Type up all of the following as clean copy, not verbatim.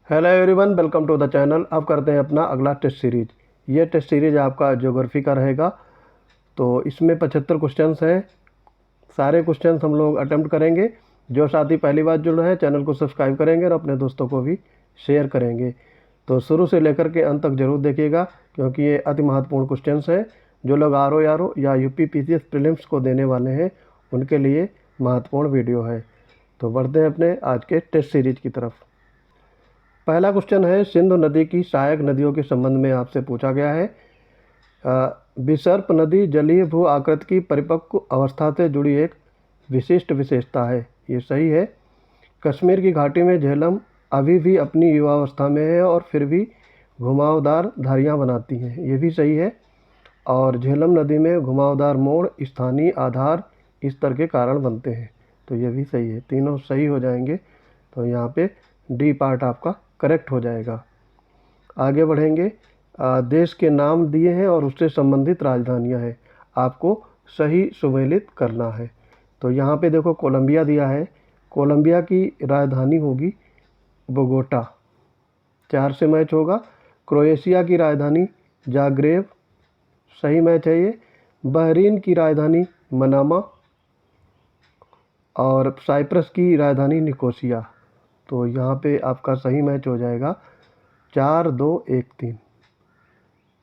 Hello everyone, welcome to the channel. अब करते हैं अपना अगला टेस्ट सीरीज। ये टेस्ट सीरीज आपका ज्योग्राफी का रहेगा। तो इसमें 75 क्वेश्चंस हैं। सारे क्वेश्चंस हम लोग अटेम्प्ट करेंगे। जो साथी पहली बार जुड़ रहे हैं चैनल को सब्सक्राइब करेंगे और अपने दोस्तों को भी शेयर करेंगे। तो शुरू से लेकर के अंत तक जरूर देखिएगा, क्योंकि ये अति महत्वपूर्ण क्वेश्चंस हैं। जो लोग आर या यूपी पीसीएस प्रीलिम्स को देने वाले हैं उनके लिए महत्वपूर्ण वीडियो है। तो बढ़ते हैं अपने आज के टेस्ट सीरीज की तरफ। पहला क्वेश्चन है, सिंधु नदी की सहायक नदियों के संबंध में आपसे पूछा गया है। विसर्प नदी जलीय भू आकृति की परिपक्व अवस्था से जुड़ी एक विशिष्ट विशेषता है। ये सही है। कश्मीर की घाटी में झेलम अभी भी अपनी युवावस्था में है और फिर भी घुमावदार धारियाँ बनाती हैं। ये भी सही है। और झेलम नदी में घुमावदार मोड़ स्थानीय आधार स्तर के कारण बनते हैं। तो ये भी सही है। तीनों सही हो जाएंगे। तो यहाँ पे डी पार्ट आपका करेक्ट हो जाएगा। आगे बढ़ेंगे। देश के नाम दिए हैं और उससे संबंधित राजधानियां हैं, आपको सही सुमेलित करना है। तो यहाँ पे देखो कोलंबिया दिया है। कोलंबिया की राजधानी होगी बोगोटा। 4 से मैच होगा। क्रोएशिया की राजधानी जाग्रेब, सही मैच है ये। बहरीन की राजधानी मनामा और साइप्रस की राजधानी निकोसिया। तो यहाँ पे आपका सही मैच हो जाएगा 4, 2, 1, 3।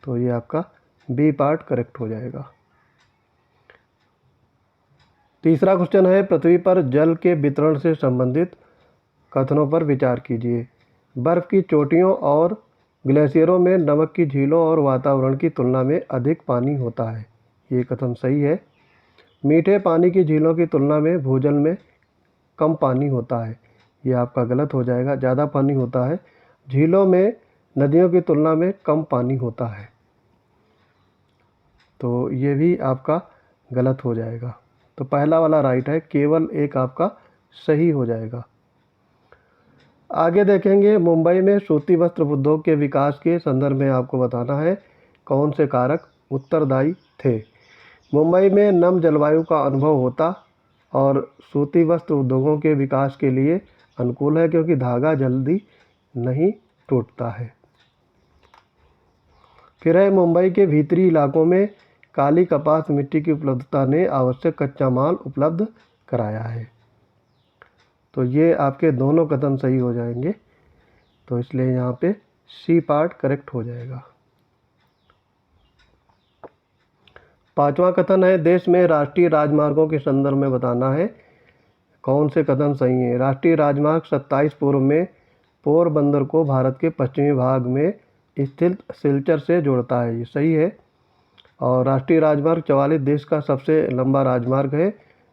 तो ये आपका बी पार्ट करेक्ट हो जाएगा। तीसरा क्वेश्चन है, पृथ्वी पर जल के वितरण से संबंधित कथनों पर विचार कीजिए। बर्फ़ की चोटियों और ग्लेशियरों में नमक की झीलों और वातावरण की तुलना में अधिक पानी होता है। ये कथन सही है। मीठे पानी की झीलों की तुलना में भूजल में कम पानी होता है। ये आपका गलत हो जाएगा। ज़्यादा पानी होता है। झीलों में नदियों की तुलना में कम पानी होता है। तो ये भी आपका गलत हो जाएगा। तो पहला वाला राइट है, केवल एक आपका सही हो जाएगा। आगे देखेंगे, मुंबई में सूती वस्त्र उद्योग के विकास के संदर्भ में आपको बताना है कौन से कारक उत्तरदायी थे। मुंबई में नम जलवायु का अनुभव होता और सूती वस्त्र उद्योगों के विकास के लिए अनुकूल है, क्योंकि धागा जल्दी नहीं टूटता है। फिर है, मुंबई के भीतरी इलाकों में काली कपास मिट्टी की उपलब्धता ने आवश्यक कच्चा माल उपलब्ध कराया है। तो ये आपके दोनों कथन सही हो जाएंगे। तो इसलिए यहाँ पे सी पार्ट करेक्ट हो जाएगा। पांचवा कथन है, देश में राष्ट्रीय राजमार्गों के संदर्भ में बताना है कौन से कथन सही है। राष्ट्रीय राजमार्ग 27 पूर्व में पोरबंदर को भारत के पश्चिमी भाग में स्थित सिलचर से जोड़ता है। ये सही है। और राष्ट्रीय राजमार्ग 44 देश का सबसे लंबा राजमार्ग है,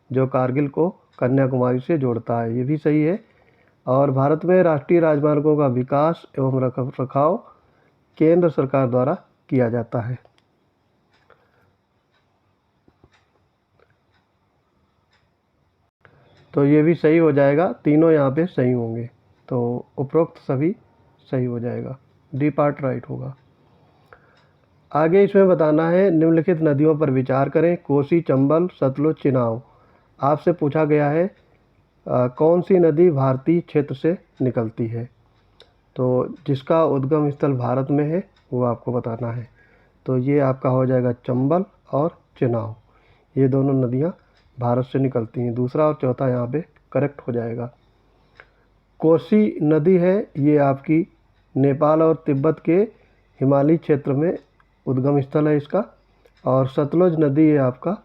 जो कारगिल को कन्याकुमारी से जोड़ता है। ये भी सही है। और भारत में राष्ट्रीय राजमार्गों का विकास एवं रखरखाव केंद्र सरकार द्वारा किया जाता है। तो ये भी सही हो जाएगा। तीनों यहाँ पे सही होंगे। तो उपरोक्त सभी सही हो जाएगा। डी पार्ट राइट होगा। आगे इसमें बताना है, निम्नलिखित नदियों पर विचार करें। कोसी, चंबल, सतलुज, चिनाब। आपसे पूछा गया है कौन सी नदी भारतीय क्षेत्र से निकलती है। तो जिसका उद्गम स्थल भारत में है वो आपको बताना है। तो ये आपका हो जाएगा चंबल और चिनाब। ये दोनों नदियाँ भारत से निकलती हैं। दूसरा और चौथा यहाँ पे करेक्ट हो जाएगा। कोसी नदी है, ये आपकी नेपाल और तिब्बत के हिमालयी क्षेत्र में उद्गम स्थल है इसका। और सतलुज नदी ये आपका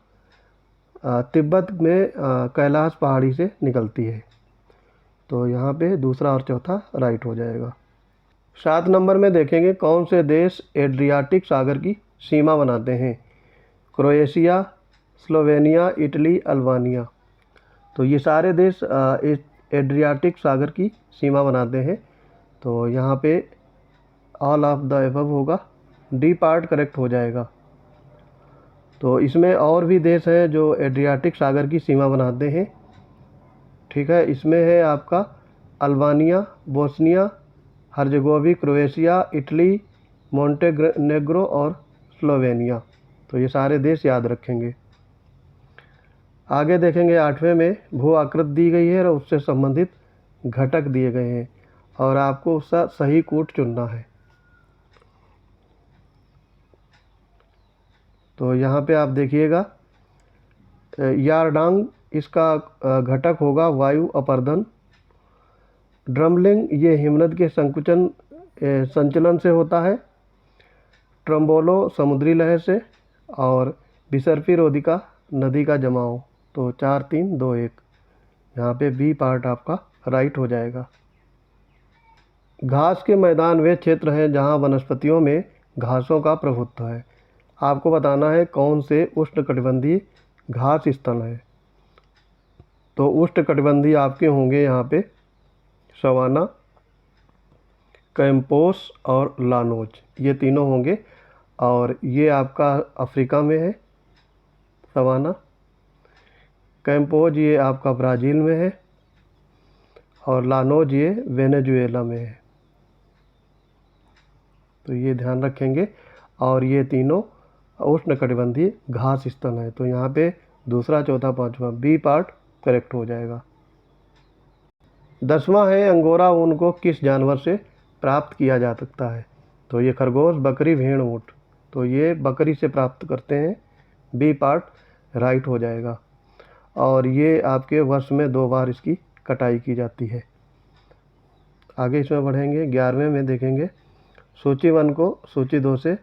तिब्बत में कैलाश पहाड़ी से निकलती है। तो यहाँ पे दूसरा और चौथा राइट हो जाएगा। 7 नंबर में देखेंगे, कौन से देश एड्रियाटिक सागर की सीमा बनाते हैं। Croatia, Slovenia, Italy, Albania. तो ये सारे देश एड्रियाटिक सागर की सीमा बनाते हैं। तो यहाँ पे ऑल ऑफ द एबव होगा। डी पार्ट करेक्ट हो जाएगा। तो इसमें और भी देश हैं जो एड्रियाटिक सागर की सीमा बनाते हैं। ठीक है, इसमें है आपका Albania, Bosnia Herzegovina, Croatia, Italy, Montenegro और स्लोवेनिया। तो ये सारे देश याद रखेंगे। आगे देखेंगे 8वें में, भू आकृति दी गई है और उससे संबंधित घटक दिए गए हैं। और आपको उसका सही कोट चुनना है। तो यहाँ पे आप देखिएगा यारडांग इसका घटक होगा वायु अपर्दन। ड्रमलिंग ये हिमनद के संचलन से होता है। ट्रम्बोलो समुद्री लहर से। और बिसर्फी रोधिका नदी का जमाव। तो 4 3 2 1 यहाँ पे बी पार्ट आपका राइट हो जाएगा। घास के मैदान वे क्षेत्र हैं जहाँ वनस्पतियों में घासों का प्रभुत्व है। आपको बताना है कौन से उष्णकटिबंधीय घास स्थल है। तो उष्णकटिबंधीय आपके होंगे यहाँ पे सवाना, कैंपोस और लानोज, ये तीनों होंगे। और ये आपका अफ्रीका में है सवाना। कैंपोज ये आपका ब्राज़ील में है। और लानोज ये वेनेजुएला में है। तो ये ध्यान रखेंगे। और ये तीनों उष्णकटिबंधीय घास स्थल है। तो यहाँ पे दूसरा, चौथा, पांचवा बी पार्ट करेक्ट हो जाएगा। 10वां है अंगोरा ऊन को किस जानवर से प्राप्त किया जा सकता है। तो ये खरगोश, बकरी, भेड़, ऊँट। तो ये बकरी से प्राप्त करते हैं। बी पार्ट राइट हो जाएगा। और ये आपके वर्ष में 2 बार इसकी कटाई की जाती है। आगे इसमें बढ़ेंगे। 11वें में देखेंगे सूची 1 को सूची 2 से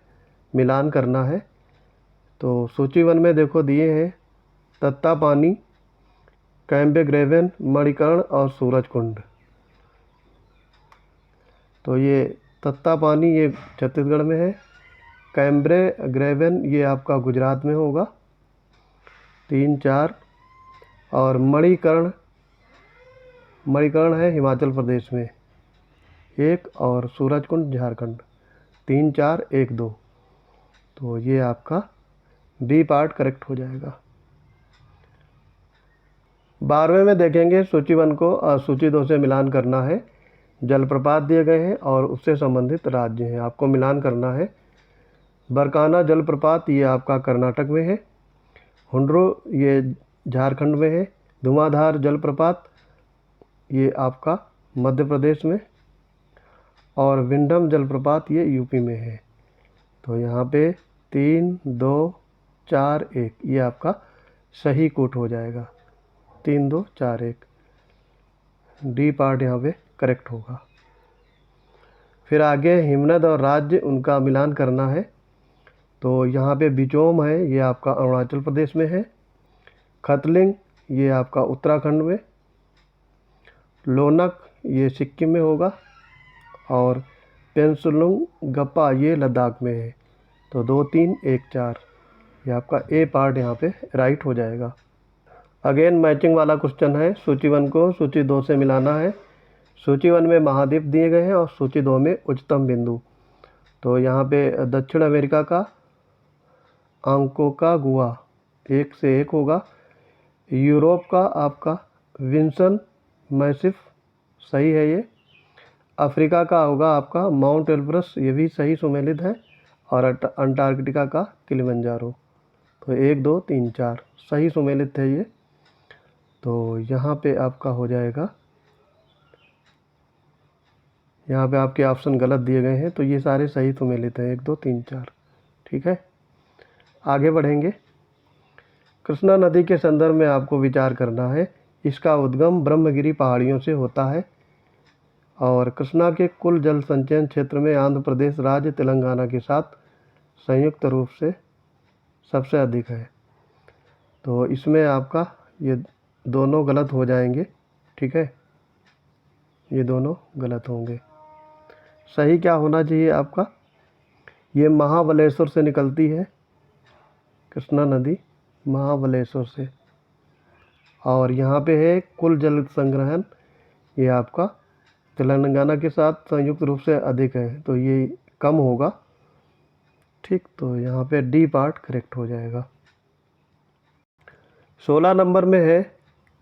मिलान करना है। तो सूची 1 में देखो दिए हैं तत्तापानी, कैम्बे ग्रेवन, मणिकर्ण और सूरजकुंड। तो ये तत्तापानी ये छत्तीसगढ़ में है। कैम्ब्रे ग्रेवन ये आपका गुजरात में होगा। 3 4। और मणिकर्ण है हिमाचल प्रदेश में 1। और सूरजकुंड झारखंड। 3 4 1 2। तो ये आपका बी पार्ट करेक्ट हो जाएगा। 12वें में देखेंगे सूची 1 को सूची 2 से मिलान करना है। जलप्रपात दिए गए हैं और उससे संबंधित राज्य हैं, आपको मिलान करना है। बरकाना जलप्रपात ये आपका कर्नाटक में है। हुंड्रो ये झारखंड में है। धुआंधार जलप्रपात ये आपका मध्य प्रदेश में। और विंडम जलप्रपात ये यूपी में है। तो यहाँ पे 3 2 4 1 ये आपका सही कोट हो जाएगा। 3 2 4 1 डी पार्ट यहाँ पे करेक्ट होगा। फिर आगे हिमनद और राज्य उनका मिलान करना है। तो यहाँ पे बिचोम है ये आपका अरुणाचल प्रदेश में है। खतलिंग ये आपका उत्तराखंड में। लोनक ये सिक्किम में होगा। और पेंसुलुंग गप्पा ये लद्दाख में है। तो 2 3 1 4 ये आपका ए पार्ट यहाँ पे राइट हो जाएगा। अगेन मैचिंग वाला क्वेश्चन है। सूची 1 को सूची 2 से मिलाना है। सूची 1 में महाद्वीप दिए गए हैं और सूची 2 में उच्चतम बिंदु। तो यहाँ पे दक्षिण अमेरिका का अंकोकागुआ 1 से 1 होगा। यूरोप का आपका विंसन मैसिफ सही है ये। अफ्रीका का होगा आपका माउंट एल्ब्रस, ये भी सही सुमेलित है। और अंटार्कटिका का किलिमंजारो। तो 1 2 3 4 सही सुमेलित है ये। तो यहाँ पे आपका हो जाएगा, यहाँ पे आपके ऑप्शन गलत दिए गए हैं। तो ये सारे सही सुमेलित हैं 1 2 3 4। ठीक है, आगे बढ़ेंगे। कृष्णा नदी के संदर्भ में आपको विचार करना है। इसका उद्गम ब्रह्मगिरी पहाड़ियों से होता है। और कृष्णा के कुल जल संचयन क्षेत्र में आंध्र प्रदेश राज्य तेलंगाना के साथ संयुक्त रूप से सबसे अधिक है। तो इसमें आपका ये दोनों गलत हो जाएंगे। ठीक है, ये दोनों गलत होंगे। सही क्या होना चाहिए आपका, ये महाबलेश्वर से निकलती है कृष्णा नदी, महाबलेश्वर से। और यहाँ पे है कुल जल संग्रहण ये आपका तेलंगाना के साथ संयुक्त रूप से अधिक है। तो ये कम होगा। ठीक, तो यहाँ पे डी पार्ट करेक्ट हो जाएगा। 16 नंबर में है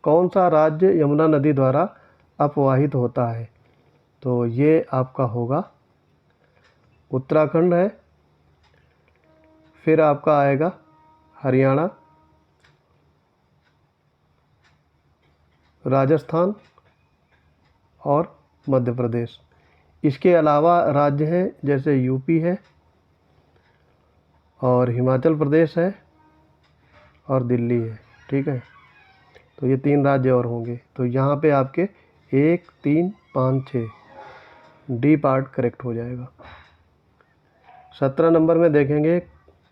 कौन सा राज्य यमुना नदी द्वारा अपवाहित होता है। तो ये आपका होगा उत्तराखंड है। फिर आपका आएगा हरियाणा, राजस्थान और मध्य प्रदेश। इसके अलावा राज्य हैं जैसे यूपी है और हिमाचल प्रदेश है और दिल्ली है। ठीक है, तो ये 3 राज्य और होंगे। तो यहाँ पे आपके 1, 3, 5, 6 डी पार्ट करेक्ट हो जाएगा। 17 नंबर में देखेंगे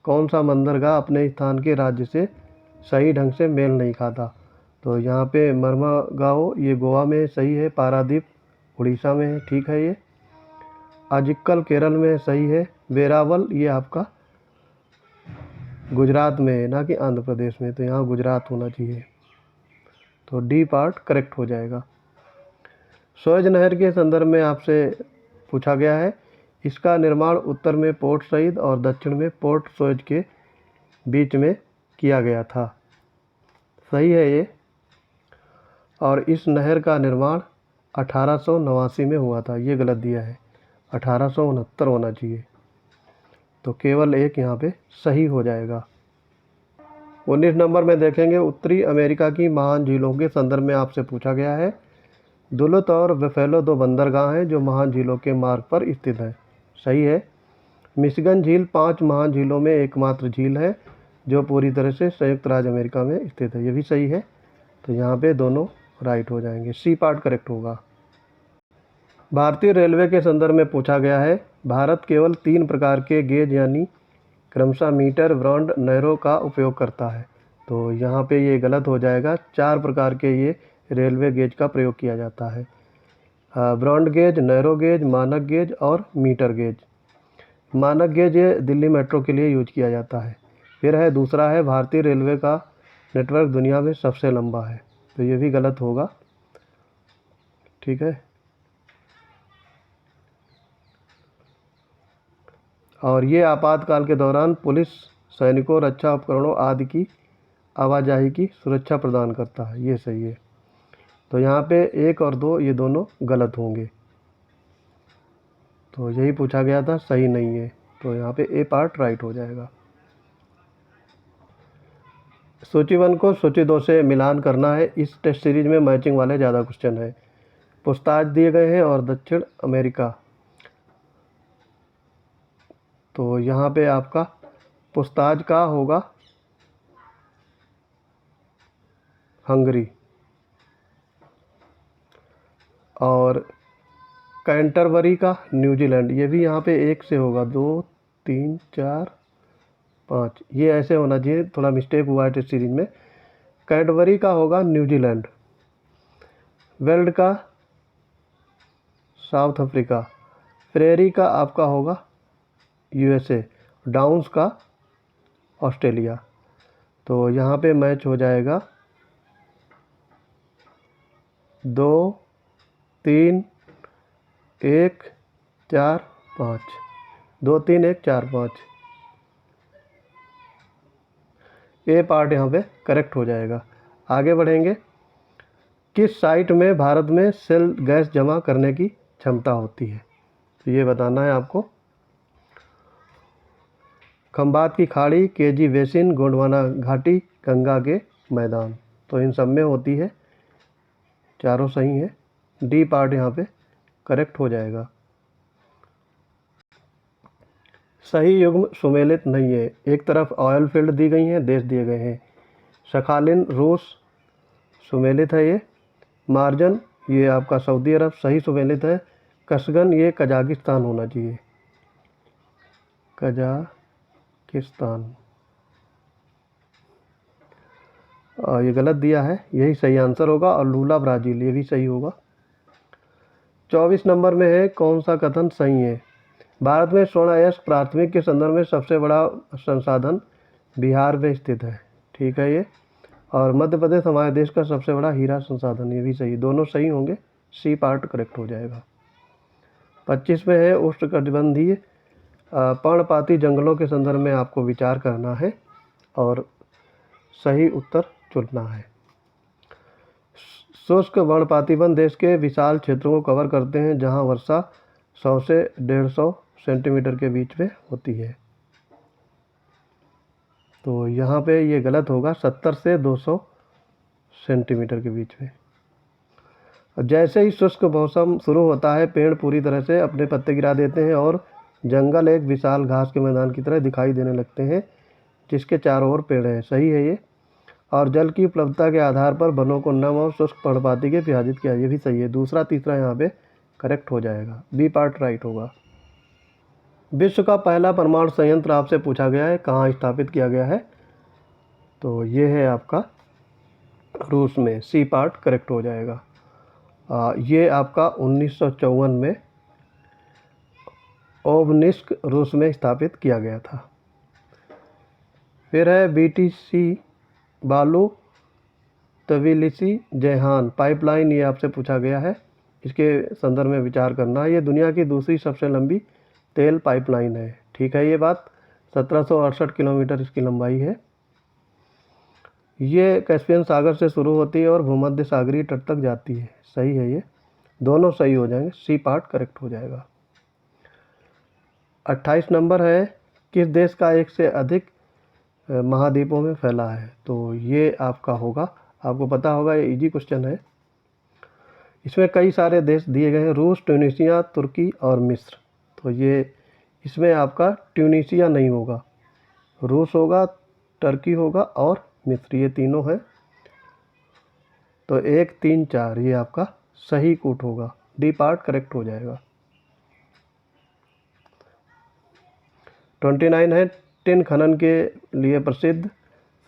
कौन सा बंदरगाह अपने स्थान के राज्य से सही ढंग से मेल नहीं खाता। तो यहाँ पे मर्मागाओ ये गोवा में सही है, पारादीप उड़ीसा में है, ठीक है। ये अजिक्कल केरल में सही है, वेरावल ये आपका गुजरात में है, ना कि आंध्र प्रदेश में, तो यहाँ गुजरात होना चाहिए। तो डी पार्ट करेक्ट हो जाएगा। सुएज नहर के संदर्भ में आपसे पूछा गया है, इसका निर्माण उत्तर में पोर्ट सईद और दक्षिण में पोर्ट सुएज के बीच में किया गया था। सही है ये। और इस नहर का निर्माण 1889 में हुआ था, ये गलत दिया है, 1869 होना चाहिए। तो केवल एक यहाँ पे सही हो जाएगा। 19 नंबर में देखेंगे उत्तरी अमेरिका की महान झीलों के संदर्भ में आपसे पूछा गया है। दुलत और बफेलो 2 बंदरगाह हैं जो महान झीलों के मार्ग पर स्थित हैं। सही है। मिशिगन झील 5 महान झीलों में एकमात्र झील है जो पूरी तरह से संयुक्त राज्य अमेरिका में स्थित है, ये भी सही है। तो यहाँ पे दोनों राइट हो जाएंगे, सी पार्ट करेक्ट होगा। भारतीय रेलवे के संदर्भ में पूछा गया है, भारत केवल 3 प्रकार के गेज यानी क्रमशः मीटर, ब्रॉन्ड, नैरो का उपयोग करता है। तो यहाँ पे ये गलत हो जाएगा, 4 प्रकार के ये रेलवे गेज का प्रयोग किया जाता है, ब्रॉन्ड गेज, नैरो गेज, मानक गेज और मीटर गेज। मानक गेज ये दिल्ली मेट्रो के लिए यूज किया जाता है। फिर है दूसरा है भारतीय रेलवे का नेटवर्क दुनिया में सबसे लंबा है, तो ये भी गलत होगा। ठीक है। और ये आपातकाल के दौरान पुलिस, सैनिकों, रक्षा उपकरणों आदि की आवाजाही की सुरक्षा प्रदान करता है, ये सही है। तो यहाँ पे 1 और 2 ये दोनों गलत होंगे। तो यही पूछा गया था, सही नहीं है, तो यहाँ पे ए पार्ट राइट हो जाएगा। सूची 1 को सूची 2 से मिलान करना है। इस टेस्ट सीरीज में मैचिंग वाले ज़्यादा क्वेश्चन है। पूछताछ दिए गए हैं और दक्षिण अमेरिका, तो यहाँ पे आपका पूछताछ का होगा हंगरी, और कैंटरबरी का न्यूजीलैंड, ये भी यहाँ पे 1 से होगा। 2, 3, 4, 5 ये ऐसे होना चाहिए, थोड़ा मिस्टेक हुआ है टेस्ट सीरीज में। कैंटरबरी का होगा न्यूजीलैंड, वेल्ड का साउथ अफ्रीका, प्रेरी का आपका होगा यूएसए, डाउन्स का ऑस्ट्रेलिया। तो यहाँ पे मैच हो जाएगा 2, 3, 1, 4, 5, 2, 3, 1, 4, 5 ए पार्ट यहाँ पे करेक्ट हो जाएगा। आगे बढ़ेंगे। किस साइट में भारत में सेल गैस जमा करने की क्षमता होती है, तो ये बताना है आपको। खंबात की खाड़ी, केजी बेसिन, गोंडवाना घाटी, गंगा के मैदान, तो इन सब में होती है। चारों सही है, डी पार्ट यहाँ पे करेक्ट हो जाएगा। सही युग्म सुमेलित नहीं है। एक तरफ ऑयल फील्ड दी गई हैं, देश दिए गए हैं। सखालिन रूस सुमेलित है ये। मार्जन ये आपका सऊदी अरब सही सुमेलित है। कशगन ये कजाकिस्तान होना चाहिए, कजाकिस्तान, ये गलत दिया है, यही सही आंसर होगा। और लूला ब्राज़ील ये भी सही होगा। 24 नंबर में है कौन सा कथन सही है। भारत में स्वर्ण अयस्क प्राथमिक के संदर्भ में सबसे बड़ा संसाधन बिहार में स्थित है, ठीक है ये। और मध्य प्रदेश हमारे देश का सबसे बड़ा हीरा संसाधन, ये भी सही, दोनों सही होंगे, सी पार्ट करेक्ट हो जाएगा। 25 में है उष्णकटिबंधीय पर्णपाती जंगलों के संदर्भ में आपको विचार करना है और सही उत्तर चुनना है। शुष्क पर्णपाती वन देश के विशाल क्षेत्रों को कवर करते हैं जहां वर्षा 100 से 150 सेंटीमीटर के बीच में होती है। तो यहाँ पे ये गलत होगा, 70 से 200 सेंटीमीटर के बीच में। जैसे ही शुष्क मौसम शुरू होता है पेड़ पूरी तरह से अपने पत्ते गिरा देते हैं और जंगल एक विशाल घास के मैदान की तरह दिखाई देने लगते हैं जिसके चारों ओर पेड़ हैं। सही है ये। और जल की उपलब्धता के आधार पर वनों को नम और शुष्क पर्णपाती के विभाजित किया, ये भी सही है। दूसरा तीसरा यहाँ पे करेक्ट हो जाएगा, बी पार्ट राइट होगा। विश्व का पहला परमाणु संयंत्र आपसे पूछा गया है, कहाँ स्थापित किया गया है? तो ये है आपका रूस में, सी पार्ट करेक्ट हो जाएगा। ये आपका 1954 में ओबनिस्क रूस में स्थापित किया गया था। फिर है बीटीसी बालू तबिलिसी जयहान पाइपलाइन, ये आपसे पूछा गया है, इसके संदर्भ में विचार करना। ये दुनिया की दूसरी सबसे लंबी तेल पाइपलाइन है। ठीक है ये बात, 1768 किलोमीटर इसकी लंबाई है। ये कैस्पियन सागर से शुरू होती है और भूमध्य सागरीय तट तक जाती है। सही है ये, दोनों सही हो जाएंगे, सी पार्ट करेक्ट हो जाएगा। 28 नंबर है, किस देश का एक से अधिक महाद्वीपों में फैला है? तो ये आपका होगा, आपको पता होगा, ये इजी क्वेश्चन है। इसमें कई सारे देश दिए गए हैं, रूस, ट्यूनीशिया, तुर्की और मिस्र। तो ये इसमें आपका ट्यूनीशिया नहीं होगा, रूस होगा, टर्की होगा और मिस्र, ये तीनों हैं। तो 1 3 4 ये आपका सही कूट होगा, डी पार्ट करेक्ट हो जाएगा। 29 है, टिन खनन के लिए प्रसिद्ध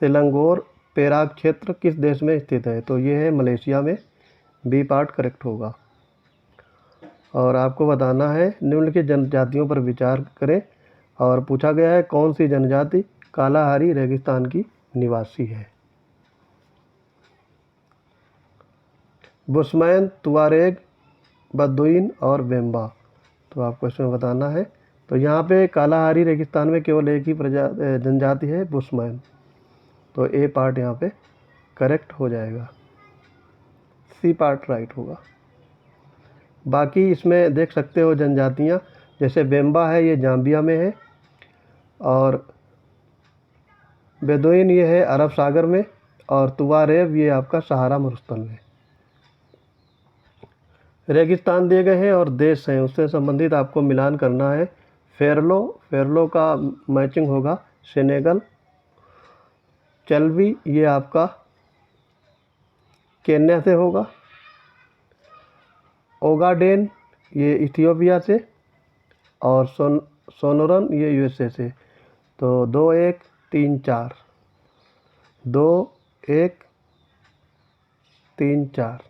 सेलंगोर पेराक क्षेत्र किस देश में स्थित है? तो ये है मलेशिया में, बी पार्ट करेक्ट होगा। और आपको बताना है निम्नलिखित जनजातियों पर विचार करें, और पूछा गया है कौन सी जनजाति कालाहारी रेगिस्तान की निवासी है? बुशमैन, तुआरेग, बदुइन और बेम्बा। तो आपको इसमें बताना है। तो यहाँ पे कालाहारी रेगिस्तान में केवल एक ही जनजाति है, बुशमैन। तो ए पार्ट यहाँ पे करेक्ट हो जाएगा, सी पार्ट राइट होगा। बाकी इसमें देख सकते हो जनजातियाँ, जैसे बेम्बा है ये जाम्बिया में है, और बेदुइन ये है अरब सागर में, और तुआरेब ये आपका सहारा मरुस्थल में। रेगिस्तान दिए गए हैं और देश हैं, उससे संबंधित आपको मिलान करना है। फेरलो का मैचिंग होगा सेनेगल। चलवी ये आपका केन्या से होगा। ओगाडेन ये इथियोपिया से, और सोनोरन ये यूएसए से। तो 2 1 3 4, 2 1 3 4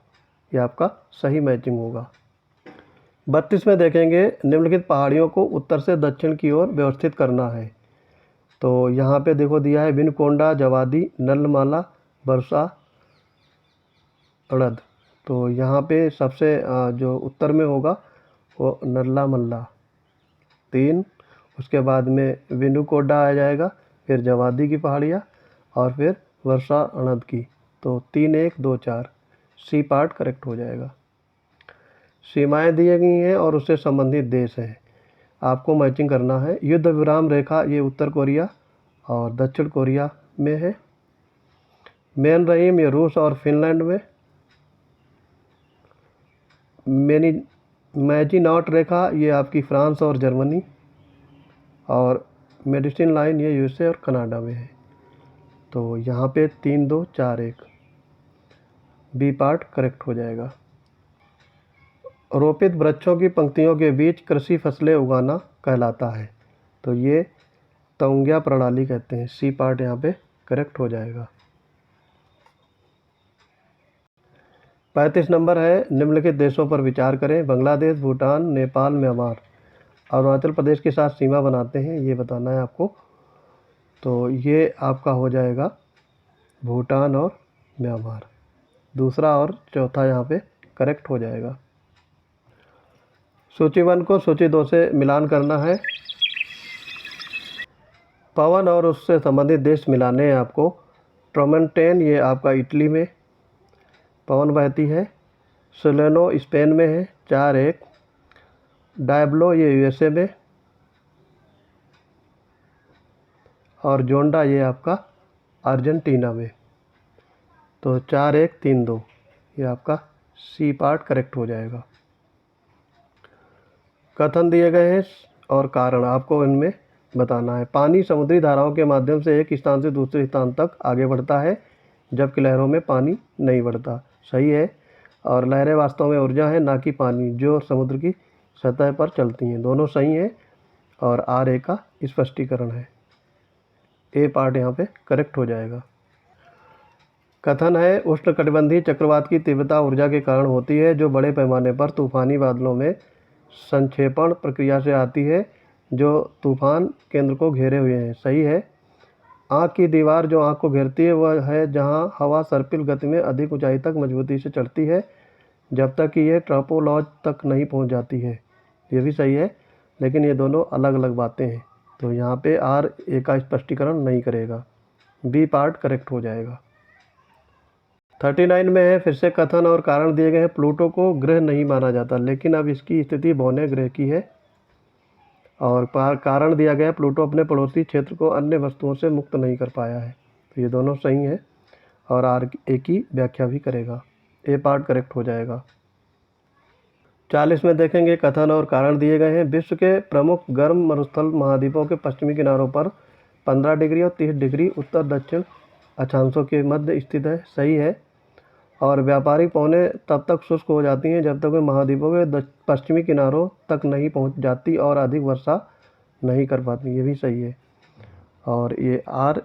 ये आपका सही मैचिंग होगा। 32 में देखेंगे, निम्नलिखित पहाड़ियों को उत्तर से दक्षिण की ओर व्यवस्थित करना है। तो यहाँ पे देखो दिया है विनकोंडा, जवादी, नलमाला, बरसा, अड़द। तो यहाँ पे सबसे जो उत्तर में होगा वो नल्ला मल्ला 3, उसके बाद में विनुकोडा आ जाएगा, फिर जवादी की पहाड़ियाँ, और फिर वर्षा अड़द की। तो 3 1 2 4 सी पार्ट करेक्ट हो जाएगा। सीमाएं दी गई हैं और उससे संबंधित देश हैं, आपको मैचिंग करना है। युद्ध विराम रेखा ये उत्तर कोरिया और दक्षिण कोरिया में है। मेन रहीम ये रूस और फिनलैंड में। मैजिनॉट रेखा ये आपकी फ्रांस और जर्मनी, और मेडिसिन लाइन ये यूएसए और कनाडा में है। तो यहाँ पे 3 2 4 1 बी पार्ट करेक्ट हो जाएगा। रोपित वृक्षों की पंक्तियों के बीच कृषि फसलें उगाना कहलाता है। तो ये तौंग्या प्रणाली कहते हैं, सी पार्ट यहाँ पे करेक्ट हो जाएगा। 35 नंबर है, निम्नलिखित देशों पर विचार करें। बांग्लादेश, भूटान, नेपाल, म्यांमार अरुणाचल प्रदेश के साथ सीमा बनाते हैं, ये बताना है आपको। तो ये आपका हो जाएगा भूटान और म्यांमार, दूसरा और चौथा यहाँ पे करेक्ट हो जाएगा। सूची 1 को सूची 2 से मिलान करना है। पवन और उससे संबंधित देश मिलाने हैं आपको। ट्रोमेंटेन ये आपका इटली में पवन बहती है। सोलेनो स्पेन में है 4 1। डायब्लो ये यूएसए में, और जोंडा ये आपका अर्जेंटीना में। तो 4 1 3 2 ये आपका सी पार्ट करेक्ट हो जाएगा। कथन दिए गए हैं और कारण आपको इनमें बताना है। पानी समुद्री धाराओं के माध्यम से एक स्थान से दूसरे स्थान तक आगे बढ़ता है, जबकि लहरों में पानी नहीं बढ़ता। सही है। और लहरें वास्तव में ऊर्जा है, ना कि पानी, जो समुद्र की सतह पर चलती हैं। दोनों सही हैं और आर ए का स्पष्टीकरण है। ए पार्ट यहाँ पे करेक्ट हो जाएगा। कथन है उष्णकटिबंधीय चक्रवात की तीव्रता ऊर्जा के कारण होती है, जो बड़े पैमाने पर तूफानी बादलों में संक्षेपण प्रक्रिया से आती है, जो तूफान केंद्र को घेरे हुए हैं। सही है। आँख की दीवार जो आँख को घेरती है वह है जहाँ हवा सर्पिल गति में अधिक ऊंचाई तक मजबूती से चढ़ती है, जब तक कि यह ट्रोपोलॉज तक नहीं पहुँच जाती है। ये भी सही है, लेकिन ये दोनों अलग अलग बातें हैं, तो यहाँ पे आर ए का स्पष्टीकरण नहीं करेगा। बी पार्ट करेक्ट हो जाएगा। 39 में है, फिर से कथन और कारण दिए गए हैं। प्लूटो को ग्रह नहीं माना जाता, लेकिन अब इसकी स्थिति भौने ग्रह की है। और कारण दिया गया, प्लूटो अपने पड़ोसी क्षेत्र को अन्य वस्तुओं से मुक्त नहीं कर पाया है। तो ये दोनों सही हैं और आर ए की व्याख्या भी करेगा। ए पार्ट करेक्ट हो जाएगा। 40 में देखेंगे, कथन और कारण दिए गए हैं। विश्व के प्रमुख गर्म मरुस्थल महाद्वीपों के पश्चिमी किनारों पर 15 डिग्री और 30 डिग्री उत्तर दक्षिण अक्षांशों के मध्य स्थित है। सही है। और व्यापारिक पौने तब तक शुष्क हो जाती हैं जब तक वे महाद्वीपों के पश्चिमी किनारों तक नहीं पहुंच जाती और अधिक वर्षा नहीं कर पाती। ये भी सही है और ये आर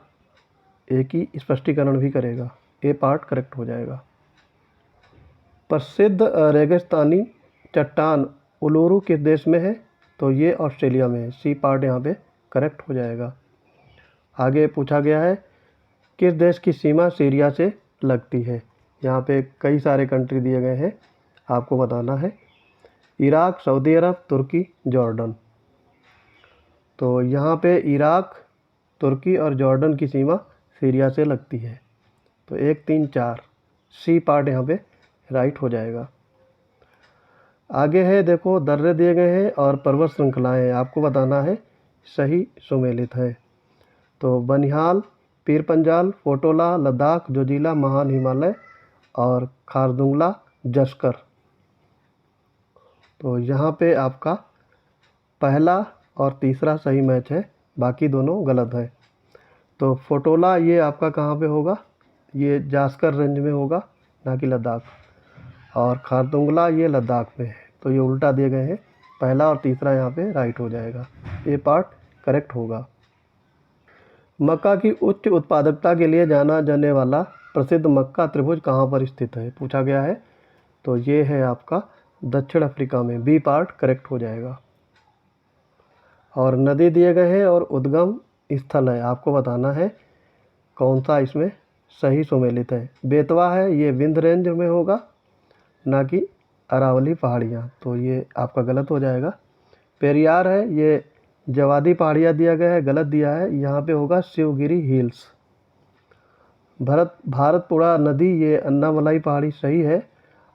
ए की स्पष्टीकरण भी करेगा। ए पार्ट करेक्ट हो जाएगा। प्रसिद्ध रेगिस्तानी चट्टान उलूरू किस देश में है? तो ये ऑस्ट्रेलिया में है। सी पार्ट यहाँ पे करेक्ट हो जाएगा। आगे पूछा गया है, किस देश की सीमा सीरिया से लगती है? यहाँ पे कई सारे कंट्री दिए गए हैं, आपको बताना है। इराक, सऊदी अरब, तुर्की, जॉर्डन। तो यहाँ पे इराक, तुर्की और जॉर्डन की सीमा सीरिया से लगती है। तो 1, 3, 4 सी पार्ट यहाँ पे राइट हो जाएगा। आगे है, देखो दर्रे दिए गए हैं और पर्वत श्रृंखलाएँ हैं, आपको बताना है सही सुमेलित है। तो बनिहाल, पीर पंजाल, फोटोला, लद्दाख, जोजिला, महान हिमालय और खारदुंगला, जस्कर। तो यहाँ पे आपका पहला और तीसरा सही मैच है, बाकी दोनों गलत है। तो फोटोला ये आपका कहाँ पे होगा? ये जास्कर रेंज में होगा, ना कि लद्दाख। और खारदुंगला ये लद्दाख में है। तो ये उल्टा दिए गए हैं, पहला और तीसरा यहाँ पे राइट हो जाएगा। ये पार्ट करेक्ट होगा। मक्का की उच्च उत्पादकता के लिए जाना जाने वाला प्रसिद्ध मक्का त्रिभुज कहाँ पर स्थित है? पूछा गया है। तो ये है आपका दक्षिण अफ्रीका में। बी पार्ट करेक्ट हो जाएगा। और नदी दिए गए हैं और उद्गम स्थल है, आपको बताना है कौन सा इसमें सही सुमेलित है। बेतवा है, ये विंध्य रेंज में होगा, ना कि अरावली पहाड़ियाँ। तो ये आपका गलत हो जाएगा। पेरियार है, ये जवादी पहाड़ियाँ दिया गया है, गलत दिया है। यहाँ पे होगा शिवगिरी हिल्स। भारतपुड़ा नदी, ये अन्नामलाई पहाड़ी सही है।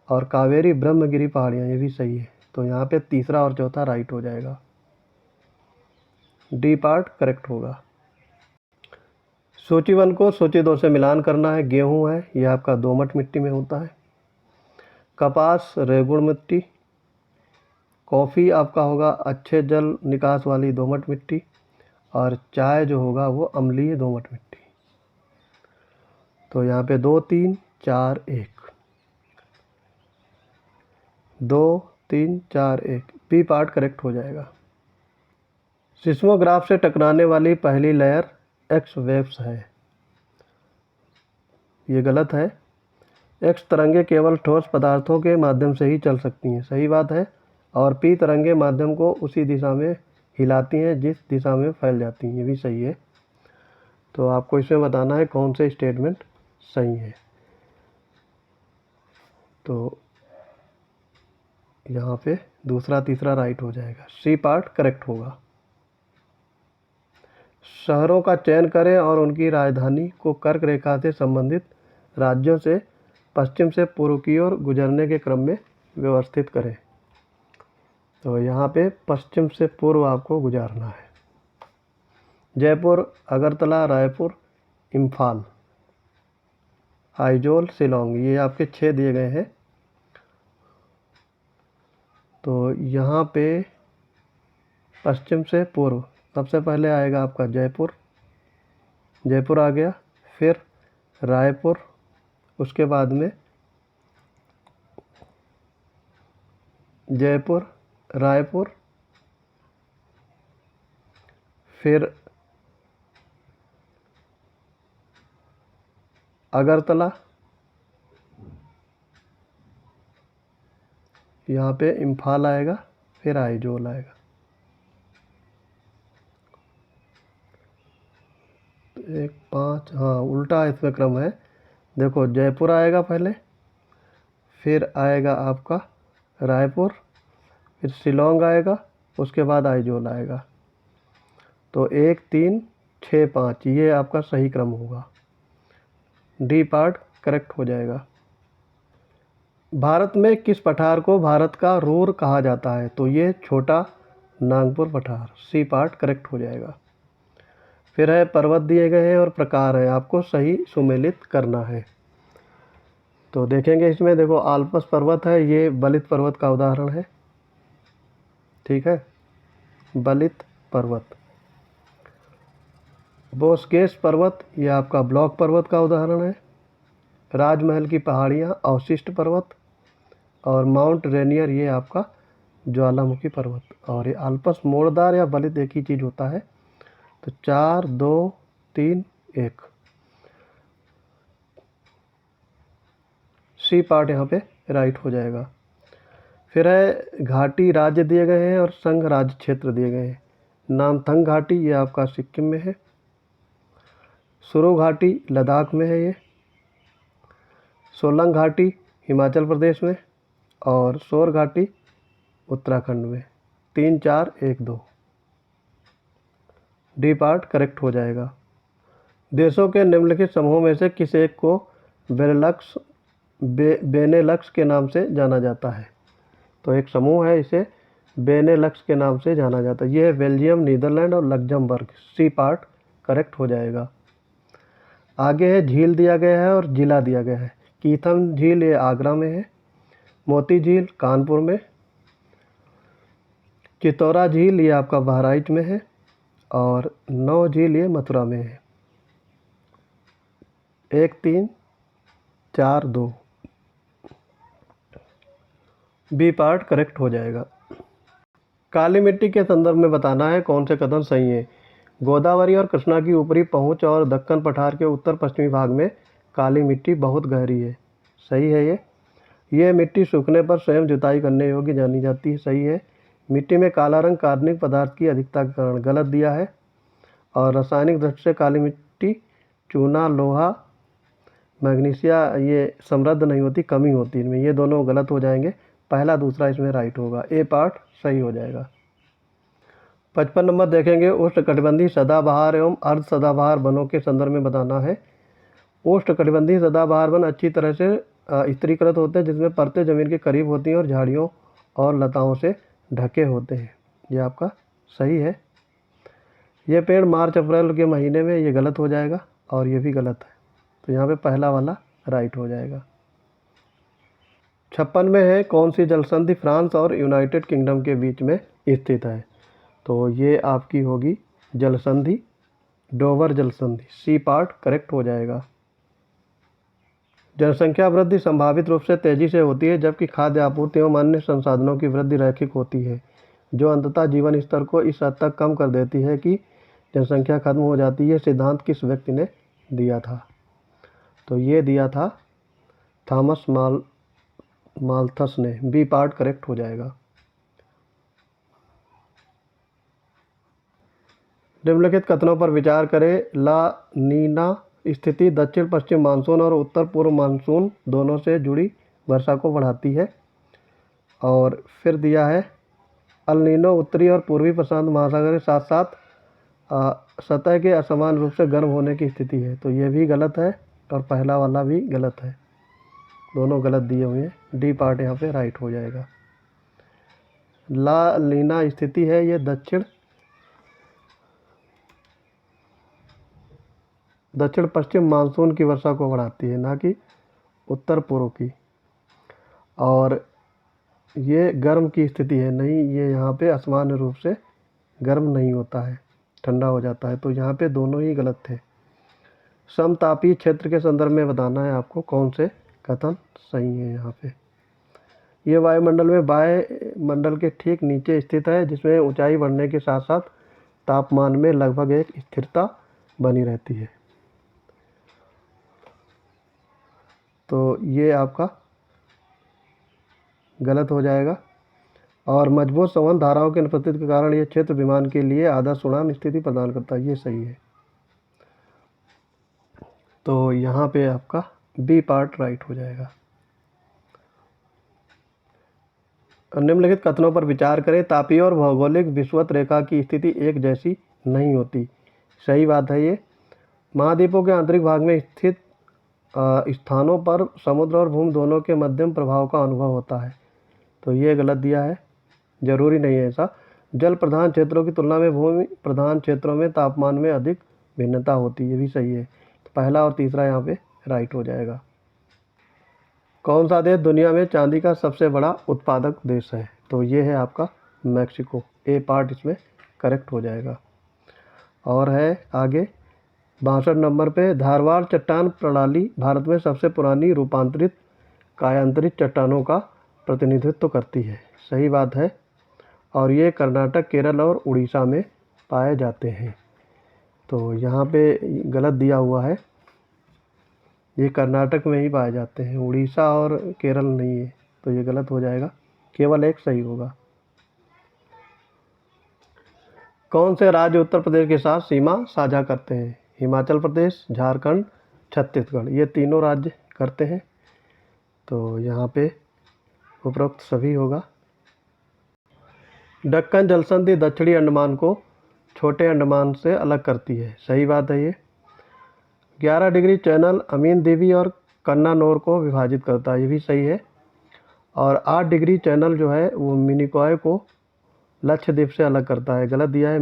और कावेरी ब्रह्मगिरी पहाड़ियाँ, ये भी सही है। तो यहाँ पे तीसरा और चौथा राइट हो जाएगा। डी पार्ट करेक्ट होगा। सूची 1 को सूची 2 से मिलान करना है। गेहूँ है, ये आपका दोमट मिट्टी में होता है। कपास रेगुड़ मिट्टी। कॉफ़ी आपका होगा अच्छे जल निकास वाली दोमट मिट्टी। और चाय जो होगा वो अम्लीय दोमट मिट्टी। तो यहाँ पे 2, 3, 4, 1 2, 3, 4, 1 बी पार्ट करेक्ट हो जाएगा। सिस्मोग्राफ से टकराने वाली पहली लेयर एक्स वेव्स है, ये गलत है। एक्स तरंगे केवल ठोस पदार्थों के माध्यम से ही चल सकती हैं, सही बात है। और पी तरंगे माध्यम को उसी दिशा में हिलाती हैं जिस दिशा में फैल जाती हैं, ये भी सही है। तो आपको इसमें बताना है कौन से स्टेटमेंट सही है। तो यहाँ पे दूसरा तीसरा राइट हो जाएगा। सी पार्ट करेक्ट होगा। शहरों का चयन करें और उनकी राजधानी को कर्क रेखा से संबंधित राज्यों से पश्चिम से पूर्व की ओर गुजरने के क्रम में व्यवस्थित करें। तो यहाँ पे पश्चिम से पूर्व आपको गुजारना है। जयपुर, अगरतला, रायपुर, इम्फाल, आइजोल, शिलोंग, ये आपके 6 दिए गए हैं। तो यहाँ पे पश्चिम से पूर्व सबसे पहले आएगा आपका जयपुर, जयपुर आ गया, फिर रायपुर, उसके बाद में जयपुर, रायपुर, फिर अगरतला, यहाँ पे इम्फाल आएगा, फिर आइजोल आएगा। तो 1 5, हाँ उल्टा इसमें क्रम है। देखो जयपुर आएगा पहले, फिर आएगा आपका रायपुर, फिर शिलोंग आएगा, उसके बाद आइजोल आएगा। तो 1 3 6 5 ये आपका सही क्रम होगा। डी पार्ट करेक्ट हो जाएगा। भारत में किस पठार को भारत का रूर कहा जाता है? तो ये छोटा नागपुर पठार। सी पार्ट करेक्ट हो जाएगा। फिर है पर्वत दिए गए हैं और प्रकार है, आपको सही सुमेलित करना है। तो देखेंगे इसमें, देखो आल्पस पर्वत है, ये बलित पर्वत का उदाहरण है। ठीक है, बलित पर्वत। बोस्गेस पर्वत ये आपका ब्लॉक पर्वत का उदाहरण है। राजमहल की पहाड़ियाँ अवशिष्ट पर्वत, और माउंट रेनियर ये आपका ज्वालामुखी पर्वत। और ये आल्पस मोड़दार या बलित एक ही चीज़ होता है। तो 4 2 3 1 सी पार्ट यहाँ पे राइट हो जाएगा। फिर है घाटी राज्य दिए गए हैं और संघ राज्य क्षेत्र दिए गए हैं। नामथंग घाटी ये आपका सिक्किम में है, सुरु घाटी लद्दाख में है, ये सोलंग घाटी हिमाचल प्रदेश में, और शोर घाटी उत्तराखंड में। 3 4 1 2 डी पार्ट करेक्ट हो जाएगा। देशों के निम्नलिखित समूहों में से किस एक को बेनेलक्स के नाम से जाना जाता है? तो एक समूह है, इसे बेनेलक्स के नाम से जाना जाता है। ये है बेल्जियम, नीदरलैंड और लग्जमबर्ग। सी पार्ट करेक्ट हो जाएगा। आगे है झील दिया गया है और जिला दिया गया है। कीथम झील ये आगरा में है, मोती झील कानपुर में, चितौरा झील ये आपका बहराइच में है, और नौ झील ये मथुरा में है। 1 3 4 2 बी पार्ट करेक्ट हो जाएगा। काली मिट्टी के संदर्भ में बताना है कौन से कथन सही है। गोदावरी और कृष्णा की ऊपरी पहुंच और दक्कन पठार के उत्तर पश्चिमी भाग में काली मिट्टी बहुत गहरी है। सही है ये मिट्टी सूखने पर स्वयं जुताई करने योग्य जानी जाती है। सही है। मिट्टी में काला रंग कार्बनिक पदार्थ की अधिकता के कारण, गलत दिया है। और रासायनिक दृष्टि से काली मिट्टी चूना, लोहा, मैग्नीशिया ये समृद्ध नहीं होती, कमी होती इनमें। ये दोनों गलत हो जाएंगे, पहला दूसरा इसमें राइट होगा। ए पार्ट सही हो जाएगा। 55 नंबर देखेंगे, उष्णकटिबंधीय सदाबहार एवं अर्ध सदाबहार वनों के संदर्भ में बताना है। उष्णकटिबंधीय सदाबहार वन अच्छी तरह से स्थिरीकृत होते हैं, जिसमें परतें जमीन के करीब होती हैं और झाड़ियों और लताओं से ढके होते हैं। ये आपका सही है। ये पेड़ मार्च अप्रैल के महीने में, ये गलत हो जाएगा और ये भी गलत है। तो यहाँ पे पहला वाला राइट हो जाएगा। 56 में है, कौन सी जलसंधि फ्रांस और यूनाइटेड किंगडम के बीच में स्थित है? तो ये आपकी होगी जलसंधि, डोवर जलसंधि। सी पार्ट करेक्ट हो जाएगा। जनसंख्या वृद्धि संभावित रूप से तेजी से होती है, जबकि खाद्य आपूर्ति एवं अन्य संसाधनों की वृद्धि रैखिक होती है, जो अंततः जीवन स्तर को इस हद तक कम कर देती है कि जनसंख्या खत्म हो जाती है। सिद्धांत किस व्यक्ति ने दिया था? तो ये दिया था थॉमस माल्थस ने। बी पार्ट करेक्ट हो जाएगा। निम्नलिखित कथनों पर विचार करें। ला नीना स्थिति दक्षिण पश्चिम मानसून और उत्तर पूर्व मानसून दोनों से जुड़ी वर्षा को बढ़ाती है। और फिर दिया है अल नीनो उत्तरी और पूर्वी प्रशांत महासागर के साथ साथ सतह के असमान रूप से गर्म होने की स्थिति है। तो ये भी गलत है और पहला वाला भी गलत है, दोनों गलत दिए हुए हैं। डी पार्ट यहाँ पे राइट हो जाएगा। ला नीना स्थिति है, ये दक्षिण पश्चिम मानसून की वर्षा को बढ़ाती है, ना कि उत्तर पूर्व की। और ये गर्म की स्थिति है, नहीं, ये यहाँ पे असामान्य रूप से गर्म नहीं होता है, ठंडा हो जाता है। तो यहाँ पे दोनों ही गलत थे। समतापीय क्षेत्र के संदर्भ में बताना है आपको कौन से कथन सही है। यहाँ पे ये वायुमंडल में वायुमंडल के ठीक नीचे स्थित है, जिसमें ऊंचाई बढ़ने के साथ साथ तापमान में लगभग एक स्थिरता बनी रहती है। तो ये आपका गलत हो जाएगा। और मजबूत संवहन धाराओं के अनुपस्थिति के कारण ये क्षेत्र विमान के लिए आदर्श उड़ान स्थिति प्रदान करता है, ये सही है। तो यहाँ पे आपका बी पार्ट राइट हो जाएगा। निम्नलिखित कथनों पर विचार करें। तापीय और भौगोलिक विषुवत रेखा की स्थिति एक जैसी नहीं होती, सही बात है ये। महाद्वीपों के आंतरिक भाग में स्थित स्थानों पर समुद्र और भूमि दोनों के मध्यम प्रभाव का अनुभव होता है, तो ये गलत दिया है, जरूरी नहीं है ऐसा। जल प्रधान क्षेत्रों की तुलना में भूमि प्रधान क्षेत्रों में तापमान में अधिक भिन्नता होती है, ये भी सही है। तो पहला और तीसरा यहाँ पे राइट हो जाएगा। कौन सा देश दुनिया में चांदी का सबसे बड़ा उत्पादक देश है? तो ये है आपका मैक्सिको, ए पार्ट इसमें करेक्ट हो जाएगा। और है आगे 62 नंबर पे, धारवाड़ चट्टान प्रणाली भारत में सबसे पुरानी रूपांतरित कायांतरित चट्टानों का प्रतिनिधित्व करती है, सही बात है। और ये कर्नाटक, केरल और उड़ीसा में पाए जाते हैं। तो यहाँ पे गलत दिया हुआ है, ये कर्नाटक में ही पाए जाते हैं, उड़ीसा और केरल नहीं है, तो ये गलत हो जाएगा, केवल एक सही होगा। कौन से राज्य उत्तर प्रदेश के साथ सीमा साझा करते हैं? हिमाचल प्रदेश, झारखंड, छत्तीसगढ़, ये तीनों राज्य करते हैं। तो यहाँ पे उपरोक्त सभी होगा। दक्कन जलसंधि दक्षिणी अंडमान को छोटे अंडमान से अलग करती है, सही बात है ये। 11 डिग्री चैनल अमीन द्वीप और कन्नानौर को विभाजित करता है, ये भी सही है। और 8 डिग्री चैनल जो है वो मिनिकॉय को लक्षद्वीप से अलग करता है, गलत दिया है।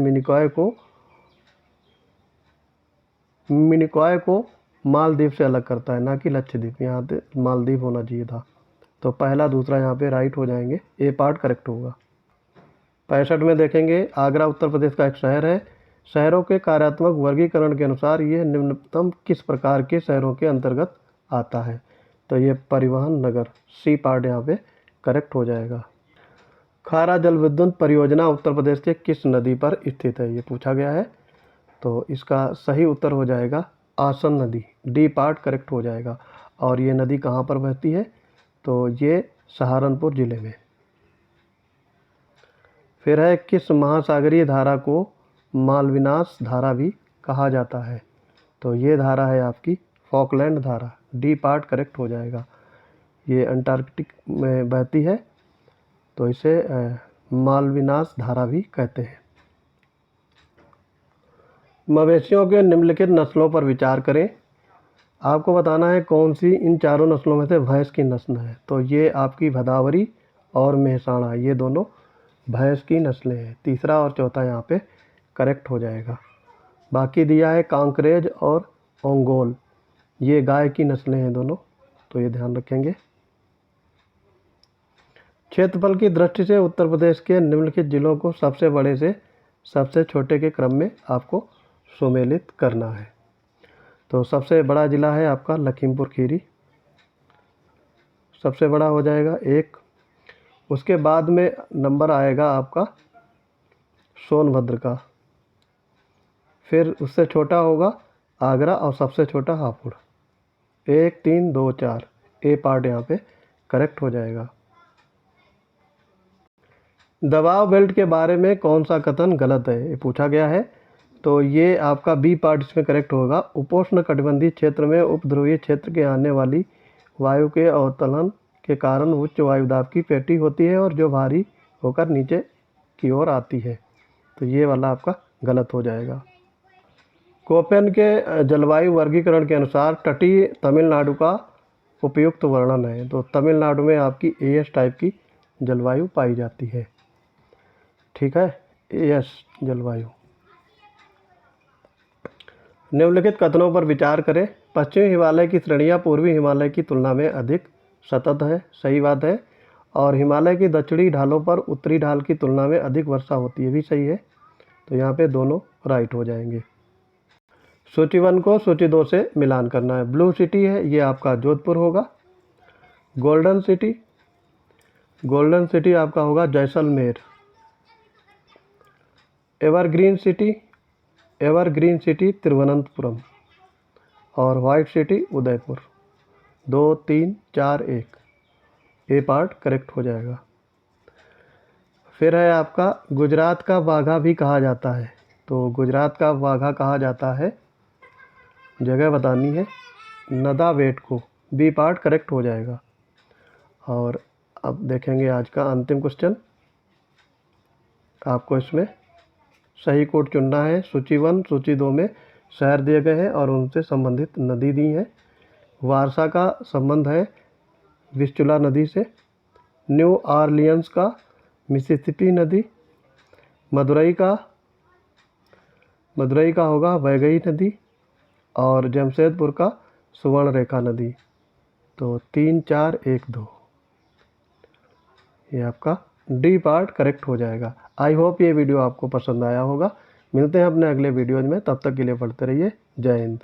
मिनिकॉय को मालदीव से अलग करता है, ना कि लक्षद्वीप, यहाँ पे मालदीव होना चाहिए था। तो पहला दूसरा यहाँ पे राइट हो जाएंगे, ए पार्ट करेक्ट होगा। 65 में देखेंगे, आगरा उत्तर प्रदेश का एक शहर है। शहरों के कार्यात्मक वर्गीकरण के अनुसार ये निम्नतम किस प्रकार के शहरों के अंतर्गत आता है? तो ये परिवहन नगर, सी पार्ट यहाँ पे करेक्ट हो जाएगा। खारा जल विद्युत परियोजना उत्तर प्रदेश के किस नदी पर स्थित है, ये पूछा गया है। तो इसका सही उत्तर हो जाएगा आसन नदी, डी पार्ट करेक्ट हो जाएगा। और ये नदी कहाँ पर बहती है? तो ये सहारनपुर ज़िले में। फिर है, किस महासागरीय धारा को मालविनास धारा भी कहा जाता है? तो ये धारा है आपकी फॉकलैंड धारा, डी पार्ट करेक्ट हो जाएगा। ये अंटार्कटिक में बहती है, तो इसे मालविनास धारा भी कहते हैं। मवेशियों के निम्नलिखित नस्लों पर विचार करें। आपको बताना है कौन सी इन चारों नस्लों में से भैंस की नस्ल है। तो ये आपकी भदावरी और मेहसाणा, ये दोनों भैंस की नस्लें हैं। तीसरा और चौथा यहाँ पे करेक्ट हो जाएगा। बाकी दिया है कांकरेज और ओंगोल, ये गाय की नस्लें हैं दोनों, तो ये ध्यान रखेंगे। क्षेत्रफल की दृष्टि से उत्तर प्रदेश के निम्नलिखित जिलों को सबसे बड़े से सबसे छोटे के क्रम में आपको सुमेलित करना है। तो सबसे बड़ा ज़िला है आपका लखीमपुर खीरी, सबसे बड़ा हो जाएगा एक। उसके बाद में नंबर आएगा आपका सोनभद्र का, फिर उससे छोटा होगा आगरा और सबसे छोटा हापुड़। 1 3 2 4, ए पार्ट यहाँ पे करेक्ट हो जाएगा। दबाव बेल्ट के बारे में कौन सा कथन गलत है, ये पूछा गया है। तो ये आपका बी पार्ट इसमें करेक्ट होगा। उपोष्ण कटिबंधीय क्षेत्र में उपध्रुवीय क्षेत्र के आने वाली वायु के अवतलन के कारण उच्च वायुदाब की पेटी होती है और जो भारी होकर नीचे की ओर आती है। तो ये वाला आपका गलत हो जाएगा। कोपेन के जलवायु वर्गीकरण के अनुसार तटीय तमिलनाडु का उपयुक्त वर्णन है। तो तमिलनाडु में आपकी एएस टाइप की जलवायु पाई जाती है, ठीक है, एएस जलवायु। निम्नलिखित कथनों पर विचार करें। पश्चिमी हिमालय की श्रेणियाँ पूर्वी हिमालय की तुलना में अधिक सतत है, सही बात है। और हिमालय की दक्षिणी ढालों पर उत्तरी ढाल की तुलना में अधिक वर्षा होती है, भी सही है। तो यहाँ पे दोनों राइट हो जाएंगे। सूची 1 को सूची 2 से मिलान करना है। ब्लू सिटी है, ये आपका जोधपुर होगा। गोल्डन सिटी आपका होगा जैसलमेर। Evergreen city Thiruvananthapuram. और वाइट सिटी उदयपुर। 2 3 4 1, ए पार्ट करेक्ट हो जाएगा। फिर है आपका गुजरात का वाघा भी कहा जाता है। तो गुजरात का वाघा कहा जाता है, जगह बतानी है, नदावेट को, बी पार्ट करेक्ट हो जाएगा। और अब देखेंगे आज का अंतिम क्वेश्चन। आपको इसमें सही कोड चुनना है। सूची 1 सूची 2 में शहर दिए गए हैं और उनसे संबंधित नदी दी है। वारसा का संबंध है विस्चुला नदी से। न्यू ऑरलियंस का मिसिसिपी नदी। मदुरई का होगा वैगई नदी। और जमशेदपुर का सुवर्णरेखा नदी। तो 3 4 1 2, ये आपका डी पार्ट करेक्ट हो जाएगा। आई होप ये वीडियो आपको पसंद आया होगा। मिलते हैं अपने अगले वीडियोज में, तब तक के लिए पढ़ते रहिए। जय हिंद।